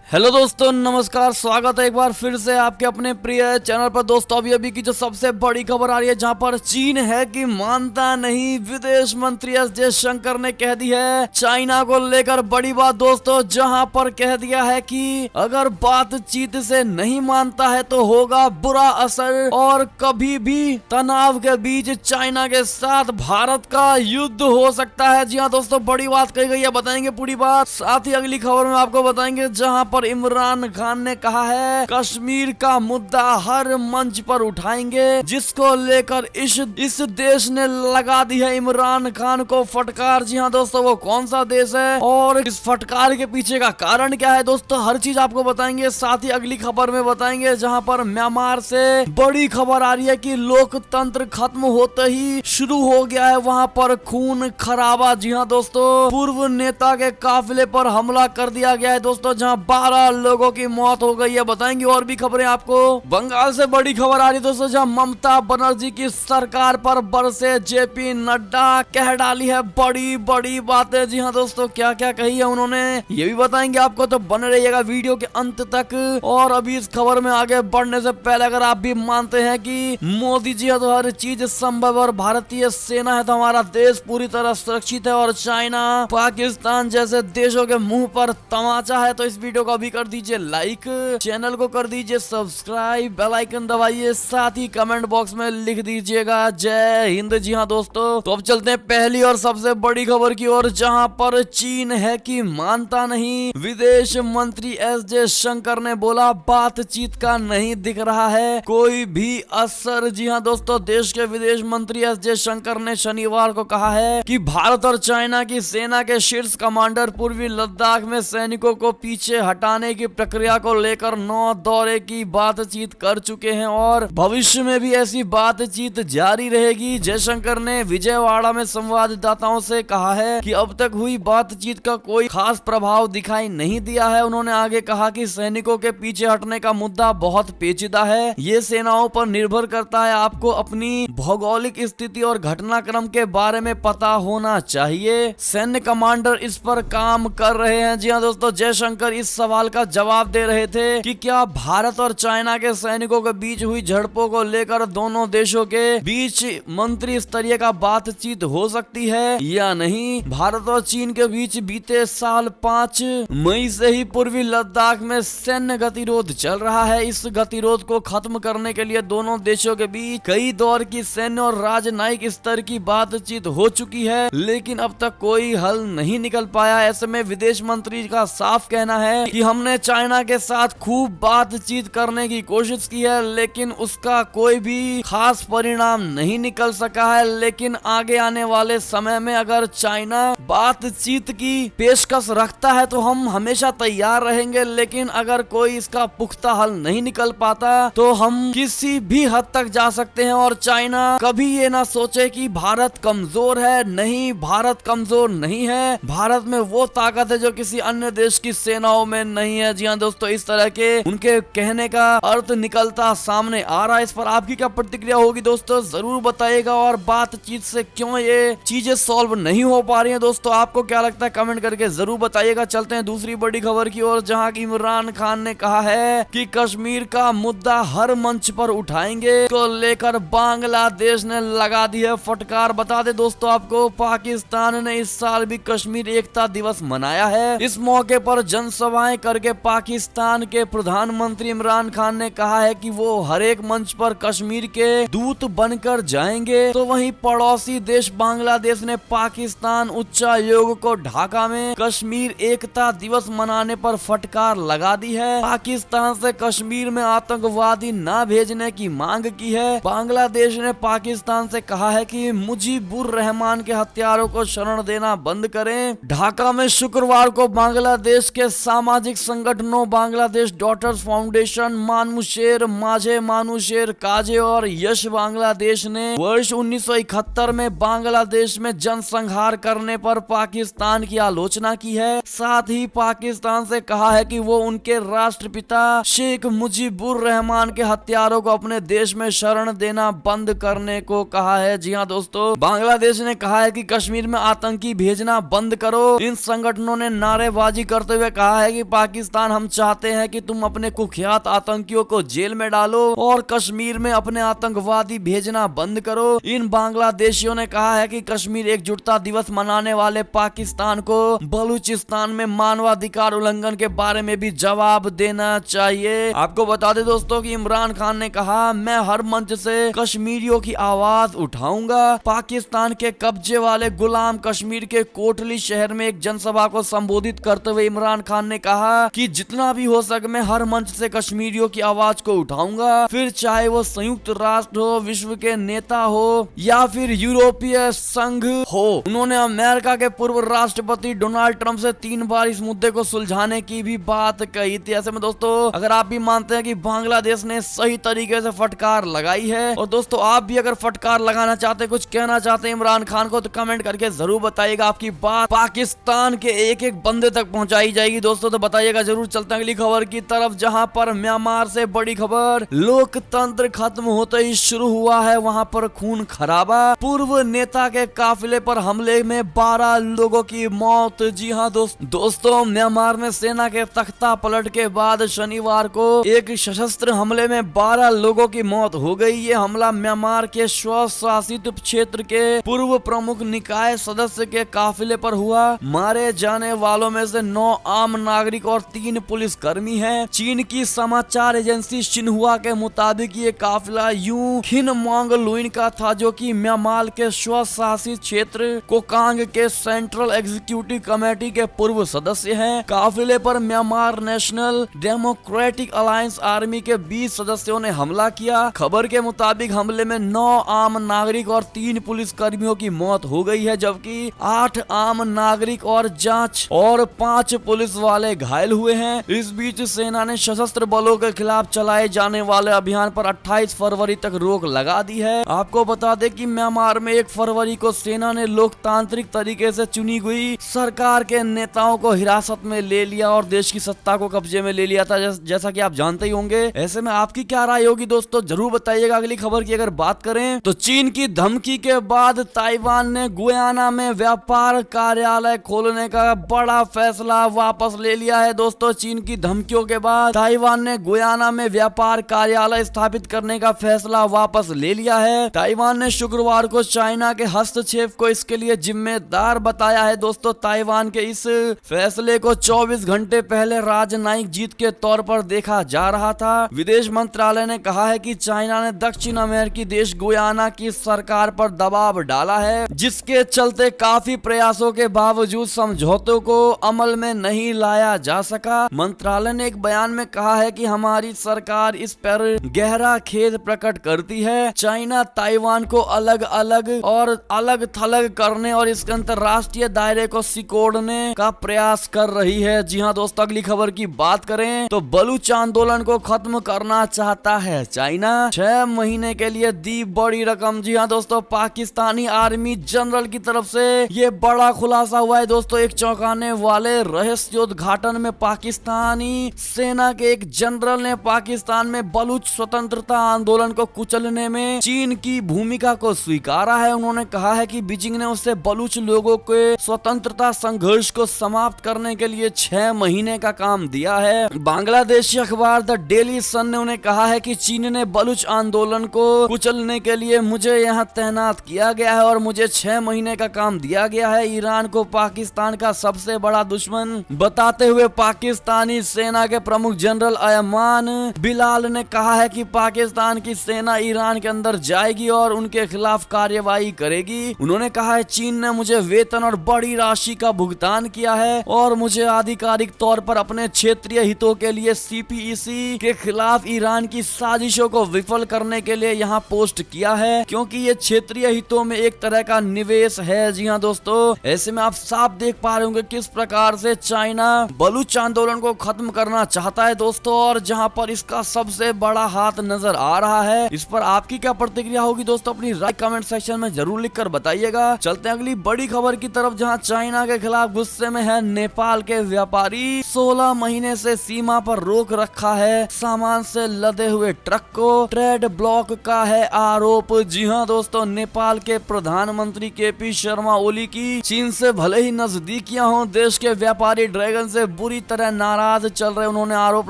Hello दोस्तों, नमस्कार। स्वागत है एक बार फिर से आपके अपने प्रिय चैनल पर। दोस्तों अभी की जो सबसे बड़ी खबर आ रही है, जहां पर चीन है कि मानता नहीं। विदेश मंत्री एस जयशंकर ने कह दी है चाइना को लेकर बड़ी बात दोस्तों, जहां पर कह दिया है कि अगर बातचीत से नहीं मानता है तो होगा बुरा असर और कभी भी तनाव के बीच चाइना के साथ भारत का युद्ध हो सकता है। जी हाँ दोस्तों, बड़ी बात कही गई है, बताएंगे पूरी बात। साथ ही अगली खबर में आपको बताएंगे जहां पर इमरान खान ने कहा है कश्मीर का मुद्दा हर मंच पर उठाएंगे, जिसको लेकर इस देश ने लगा दी है इमरान खान को फटकार। जी हाँ दोस्तों, वो कौन सा देश है और इस फटकार के पीछे का कारण क्या है दोस्तों, हर चीज आपको बताएंगे। साथ ही अगली खबर में बताएंगे जहां पर म्यांमार से बड़ी खबर आ रही है कि लोकतंत्र खत्म होते ही शुरू हो गया है वहां पर खून खराबा। जी हाँ दोस्तों, पूर्व नेता के काफिले पर हमला कर दिया गया है दोस्तों, जहां 12 लोगों की मौत हो गई है। बताएंगे और भी खबरें आपको। बंगाल से बड़ी खबर आ रही है दोस्तों, जहां ममता बनर्जी की सरकार पर बरसे जेपी नड्डा, कह डाली है बड़ी बड़ी बातें। जी हाँ दोस्तों, क्या क्या कही है उन्होंने ये भी बताएंगे आपको, तो बने रहिएगा वीडियो के अंत तक। और अभी इस खबर में आगे बढ़ने से पहले अगर आप भी मानते हैं कि मोदी जी है तो हर चीज संभव और भारतीय सेना है तो हमारा देश पूरी तरह सुरक्षित है, और चाइना पाकिस्तान जैसे देशों के मुंह पर तमाचा है, तो इस वीडियो को अभी कर दीजिए लाइक, चैनल को कर दीजिए सब्सक्राइब, बेल आइकन दबाइए, साथ ही कमेंट बॉक्स में लिख दीजिएगा जय हिंद। जी हाँ दोस्तों, तो अब चलते हैं पहली और सबसे बड़ी खबर की ओर, जहां पर चीन है कि मानता नहीं। विदेश मंत्री एस जयशंकर ने बोला बातचीत का नहीं दिख रहा है कोई भी असर। जी हाँ दोस्तों, देश के विदेश मंत्री एस जयशंकर ने शनिवार को कहा है कि भारत और चाइना की सेना के शीर्ष कमांडर पूर्वी लद्दाख में सैनिकों को पीछे हटाने की प्रक्रिया को लेकर 9 दौरे की बातचीत कर चुके हैं और भविष्य में भी ऐसी बातचीत जारी रहेगी। जयशंकर ने विजयवाड़ा में संवाददाताओं से कहा है कि अब तक हुई बातचीत का कोई खास प्रभाव दिखाई नहीं दिया है। उन्होंने आगे कहा कि सैनिकों के पीछे हटने का मुद्दा बहुत पेचीदा है, ये सेनाओं पर निर्भर करता है। आपको अपनी भौगोलिक स्थिति और घटनाक्रम के बारे में पता होना चाहिए। सैन्य कमांडर इस पर काम कर रहे हैं। जी हाँ दोस्तों, जयशंकर इस सवाल का जवाब दे रहे थे कि क्या भारत और चाइना के सैनिकों के बीच हुई झड़पों को लेकर दोनों देशों के बीच मंत्री स्तरीय का बातचीत हो सकती है या नहीं। भारत और चीन के बीच बीते साल 5 मई से ही पूर्वी लद्दाख में सैन्य गतिरोध चल रहा है। इस गतिरोध को खत्म करने के लिए दोनों देशों के बीच कई दौर की सैन्य और राजनयिक स्तर की बातचीत हो चुकी है, लेकिन अब तक कोई हल नहीं निकल पाया। ऐसे में विदेश मंत्री का साफ कहना है कि हमने चाइना के साथ खूब बातचीत करने की कोशिश की है, लेकिन उसका कोई भी खास परिणाम नहीं निकल सका है। लेकिन आगे आने वाले समय में अगर चाइना बातचीत की पेशकश रखता है तो हम हमेशा तैयार रहेंगे, लेकिन अगर कोई इसका पुख्ता हल नहीं निकल पाता तो हम किसी भी हद तक जा सकते हैं। और चाइना कभी ये ना सोचे कि भारत कमजोर है, नहीं, भारत कमजोर नहीं है। भारत में वो ताकत है जो किसी अन्य देश की सेनाओं में नहीं है। जी हाँ दोस्तों, इस तरह के उनके कहने का अर्थ निकलता सामने आ रहा है। इस पर आपकी क्या प्रतिक्रिया होगी दोस्तों, जरूर बताइएगा। और बातचीत से क्यों ये चीजें सॉल्व नहीं हो पा रही हैं दोस्तों, आपको क्या लगता है कमेंट करके जरूर बताइएगा। चलते हैं दूसरी बड़ी खबर की ओर, जहां की इमरान खान ने कहा है कि कश्मीर का मुद्दा हर मंच पर उठाएंगे को लेकर बांग्लादेश ने लगा दी है फटकार। बता दे दोस्तों आपको, पाकिस्तान ने इस साल भी कश्मीर एकता दिवस मनाया है। इस मौके पर जनसभाएं करके पाकिस्तान के प्रधानमंत्री इमरान खान ने कहा है कि वो हर एक मंच पर कश्मीर के दूत बनकर जाएंगे। तो वहीं पड़ोसी देश बांग्लादेश ने पाकिस्तान उच्चायोग को ढाका में कश्मीर एकता दिवस मनाने पर फटकार लगा दी है। पाकिस्तान से कश्मीर में आतंकवादी न भेजने की मांग की है। बांग्लादेश ने पाकिस्तान से कहा है कि मुजीबुर रहमान के हत्यारों को शरण देना बंद करें। ढाका में शुक्रवार को बांग्लादेश के सामाजिक संगठनों बांग्लादेश डॉटर्स फाउंडेशन, मानुशेर माझे, मानुशेर काजे और यश बांग्लादेश ने वर्ष 1971 में बांग्लादेश में जनसंहार करने पर पाकिस्तान की आलोचना की है। साथ ही पाकिस्तान से कहा है कि वो उनके राष्ट्रपिता शेख मुजीबुर रहमान के हत्यारों को अपने देश में शरण देना बंद करने को कहा है। जी हाँ दोस्तों, बांग्लादेश ने कहा है कि कश्मीर में आतंकी भेजना बंद करो। इन संगठनों ने नारेबाजी करते हुए कहा है कि पाकिस्तान, हम चाहते हैं कि तुम अपने कुख्यात आतंकियों को जेल में डालो और कश्मीर में अपने आतंकवादी भेजना बंद करो। इन बांग्लादेशियों ने कहा है कि कश्मीर एकजुटता दिवस मनाने वाले पाकिस्तान को बलूचिस्तान में मानवाधिकार उल्लंघन के बारे में भी जवाब देना चाहिए। आपको बता दें दोस्तों कि इमरान खान ने कहा, मैं हर मंच से कश्मीरियों की आवाज उठाऊंगा। पाकिस्तान के कब्जे वाले गुलाम कश्मीर के कोटली शहर में एक जनसभा को संबोधित करते हुए इमरान खान ने कहा कि जितना भी हो सके मैं हर मंच से कश्मीरियों की आवाज को उठाऊंगा, फिर चाहे वो संयुक्त राष्ट्र हो, विश्व के नेता हो या फिर यूरोपीय संघ हो। उन्होंने अमेरिका के पूर्व राष्ट्रपति डोनाल्ड ट्रंप से 3 बार इस मुद्दे को सुलझाने की भी बात कही थी। ऐसे में दोस्तों अगर आप भी मानते हैं कि बांग्लादेश ने सही तरीके से फटकार लगाई है और दोस्तों आप भी अगर फटकार लगाना चाहते, कुछ कहना चाहते हैं इमरान खान को, तो कमेंट करके जरूर बताइएगा। आपकी बात पाकिस्तान के एक एक बंदे तक पहुंचाई जाएगी दोस्तों, तो बताइएगा जरूर। चलते हैं अगली खबर की तरफ, जहां पर म्यांमार से बड़ी खबर, लोकतंत्र खत्म होते ही शुरू हुआ है वहां पर खून खराबा। पूर्व नेता के काफिले पर हमले में 12 लोगों की मौत। जी हाँ दोस्तों, म्यांमार में सेना के तख्ता पलट के बाद शनिवार को एक सशस्त्र हमले में 12 लोगों की मौत हो गई। ये हमला म्यांमार के स्वशासित क्षेत्र के पूर्व प्रमुख निकाय सदस्य के काफिले पर हुआ। मारे जाने वालों में से 9 आम नागरिक और 3 पुलिसकर्मी हैं। चीन की समाचार एजेंसी शिन्हुआ के मुताबिक ये काफिला यूं खिन मोंग लुइन का था, जो कि म्यांमार के स्वशासित क्षेत्र कोकांग के सेंट्रल एग्जीक्यूटिव कमेटी के पूर्व सदस्य हैं। काफिले पर Myanmar national democratic alliance army के 20 सदस्यों ने हमला किया। खबर के मुताबिक हमले में 9 आम नागरिक और 3 पुलिस कर्मियों की मौत हो गई है, जबकि 8 आम नागरिक और जांच और 5 पुलिस वाले घायल हुए हैं। इस बीच सेना ने सशस्त्र बलों के खिलाफ चलाए जाने वाले अभियान पर 28 फरवरी तक रोक लगा दी है। आपको बता दें कि म्यांमार में 1 फरवरी को सेना ने लोकतांत्रिक तरीके से चुनी हुई सरकार के नेताओं को हिरासत में ले लिया और देश की सत्ता को कब्जे में ले लिया था, जैसा कि आप जानते ही होंगे। ऐसे में आपकी क्या राय होगी दोस्तों, जरूर बताइएगा। अगली खबर की अगर बात करें तो चीन की धमकी के बाद ताइवान ने गुयाना में व्यापार कार्यालय खोलने का बड़ा फैसला वापस ले लिया है। दोस्तों चीन की धमकियों के बाद ताइवान ने गुयाना में व्यापार कार्यालय स्थापित करने का फैसला वापस ले लिया है। ताइवान ने शुक्रवार को चाइना के हस्तक्षेप को इसके लिए जिम्मेदार बताया है। दोस्तों ताइवान के इस फैसले को 24 घंटे पहले राजनयिक जीत के तौर पर देखा जा रहा था। विदेश मंत्रालय ने कहा है कि चाइना ने दक्षिण अमेरिकी देश गुयाना की सरकार पर दबाव डाला है, जिसके चलते काफी प्रयासों के बावजूद समझौतों को अमल में नहीं लाया जा सका। मंत्रालय ने एक बयान में कहा है कि हमारी सरकार इस पर गहरा खेद प्रकट करती है। चाइना ताइवान को अलग अलग और अलग थलग करने और इसके अंतरराष्ट्रीय दायरे को सिकोड़ने का प्रयास कर रही है। जी हाँ दोस्तों, अगली खबर की बात करें तो बलूच आंदोलन को खत्म करना चाहता है चाइना। 6 महीने के लिए दी बड़ी रकम। जी हाँ दोस्तों, पाकिस्तानी आर्मी जनरल की तरफ से ये बड़ा खुलासा हुआ है। दोस्तों एक चौंकाने वाले रहस्योद्घाटन में पाकिस्तानी सेना के एक जनरल ने पाकिस्तान में बलूच स्वतंत्रता आंदोलन को कुचलने में चीन की भूमिका को स्वीकारा है। उन्होंने कहा है कि बीजिंग ने उससे बलूच लोगों के स्वतंत्रता संघर्ष को समाप्त करने के लिए 6 महीने का काम दिया है। बांग्लादेशी अखबार द डेली सन ने उन्हें कहा है कि चीन ने बलूच आंदोलन को कुचलने के लिए मुझे यहाँ तैनात किया गया है और मुझे 6 महीने का काम दिया गया है। ईरान को पाकिस्तान का सबसे बड़ा दुश्मन बताते हुए पाकिस्तानी सेना के प्रमुख जनरल अयमान बिलाल ने कहा है कि पाकिस्तान की सेना ईरान के अंदर जाएगी और उनके खिलाफ कार्यवाही करेगी। उन्होंने कहा है चीन ने मुझे वेतन और बड़ी राशि का भुगतान किया है और मुझे आधिकारिक तौर पर अपने क्षेत्रीय हितों के लिए सीपीईसी के खिलाफ ईरान की साजिशों को विफल करने के लिए यहाँ पोस्ट किया है, क्योंकि ये क्षेत्रीय हितों में एक तरह का निवेश है। जी हाँ दोस्तों, ऐसे में आप साफ देख पा रहे होंगे किस प्रकार से चाइना बलूच आंदोलन को खत्म करना चाहता है दोस्तों, और जहाँ पर इसका सबसे बड़ा हाथ नजर आ रहा है। इस पर आपकी क्या प्रतिक्रिया होगी दोस्तों, अपनी राय कमेंट सेक्शन में जरूर लिखकर बताइएगा। चलते हैं अगली बड़ी खबर की तरफ, जहाँ चाइना के खिलाफ गुस्से में है नेपाल के व्यापारी। 16 महीने से सीमा पर रोक रखा है सामान से लदे हुए ट्रक को, ट्रेड ब्लॉक का है आरोप। जी हाँ दोस्तों, नेपाल के प्रधानमंत्री केपी शर्मा ओली की चीन से भले ही नजदीकियां हों, देश के व्यापारी ड्रैगन से पूरी तरह नाराज चल रहे। उन्होंने आरोप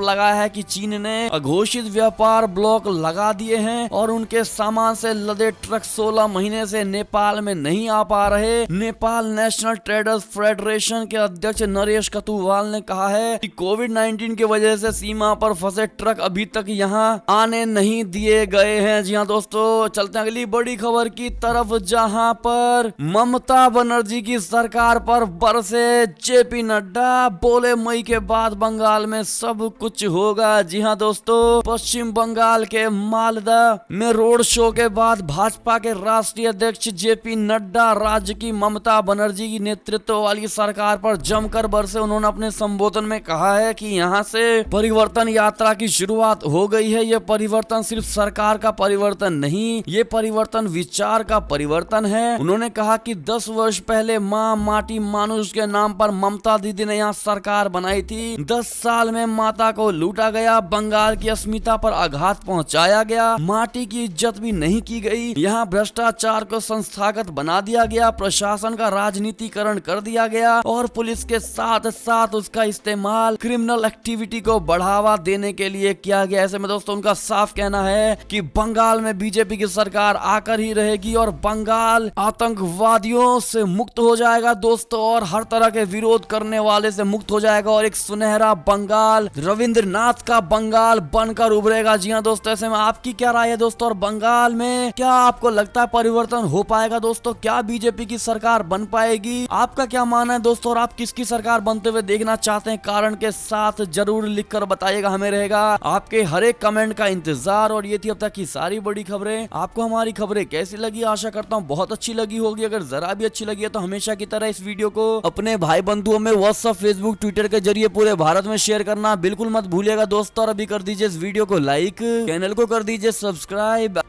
लगाया है कि चीन ने अघोषित व्यापार ब्लॉक लगा दिए हैं और उनके सामान से लदे ट्रक 16 महीने से नेपाल में नहीं आ पा रहे। नेपाल नेशनल ट्रेडर्स फेडरेशन के अध्यक्ष नरेश कतुवाल ने कहा है कि कोविड-19 की वजह से सीमा पर फंसे ट्रक अभी तक यहां आने नहीं दिए गए हैं। जी हां दोस्तों, चलते हैं अगली बड़ी खबर की तरफ, जहां पर ममता बनर्जी की सरकार पर बरसे जेपी नड्डा। बोले मई के बाद बंगाल में सब कुछ होगा। जी हां दोस्तों, पश्चिम बंगाल के मालदा में रोड शो के बाद भाजपा के राष्ट्रीय अध्यक्ष जेपी नड्डा राज्य की ममता बनर्जी की नेतृत्व वाली सरकार पर जमकर बरसे। उन्होंने अपने संबोधन में कहा है कि यहां से परिवर्तन यात्रा की शुरुआत हो गई है। यह परिवर्तन सिर्फ सरकार का परिवर्तन नहीं, ये परिवर्तन विचार का परिवर्तन है। उन्होंने कहा कि 10 वर्ष पहले माँ माटी मानुष के नाम पर ममता दीदी ने यहाँ सरकार बनाई थी। 10 साल में माता को लूटा गया, बंगाल की अस्मिता पर आघात पहुंचाया गया, माटी की इज्जत भी नहीं की गई, यहाँ भ्रष्टाचार को संस्थागत बना दिया गया, प्रशासन का राजनीतिकरण कर दिया गया और पुलिस के साथ साथ उसका इस्तेमाल क्रिमिनल एक्टिविटी को बढ़ावा देने के लिए किया गया। ऐसे में दोस्तों उनका साफ कहना है कि बंगाल में बीजेपी की सरकार आकर ही रहेगी और बंगाल आतंकवादियों से मुक्त हो जाएगा दोस्तों, और हर तरह के विरोध करने वाले से मुक्त हो जाएगा और एक सुनहरा बंगाल, रविंद्रनाथ का बंगाल बनकर उभरेगा। जी हाँ दोस्तों, ऐसे में आपकी क्या राय है दोस्तों, और बंगाल में क्या आपको लगता है परिवर्तन हो पाएगा दोस्तों? क्या बीजेपी की सरकार बन पाएगी? आपका क्या मानना है दोस्तों, और आप किसकी सरकार बनते हुए देखना चाहते हैं? कारण के साथ जरूर लिखकर बताइएगा, हमें रहेगा आपके हर एक कमेंट का इंतजार। और ये थी अब तक की सारी बड़ी खबरें। आपको हमारी खबरें कैसी लगी? आशा करता हूँ बहुत अच्छी लगी होगी। अगर जरा भी अच्छी लगी है तो हमेशा की तरह इस वीडियो को अपने भाई बंधुओं में व्हाट्सएप, फेसबुक, ट्विटर के जरिए पूरे भारत में शेयर करना बिल्कुल मत भूलिएगा दोस्तों। और अभी कर दीजिए इस वीडियो को लाइक, चैनल को कर दीजिए सब्सक्राइब।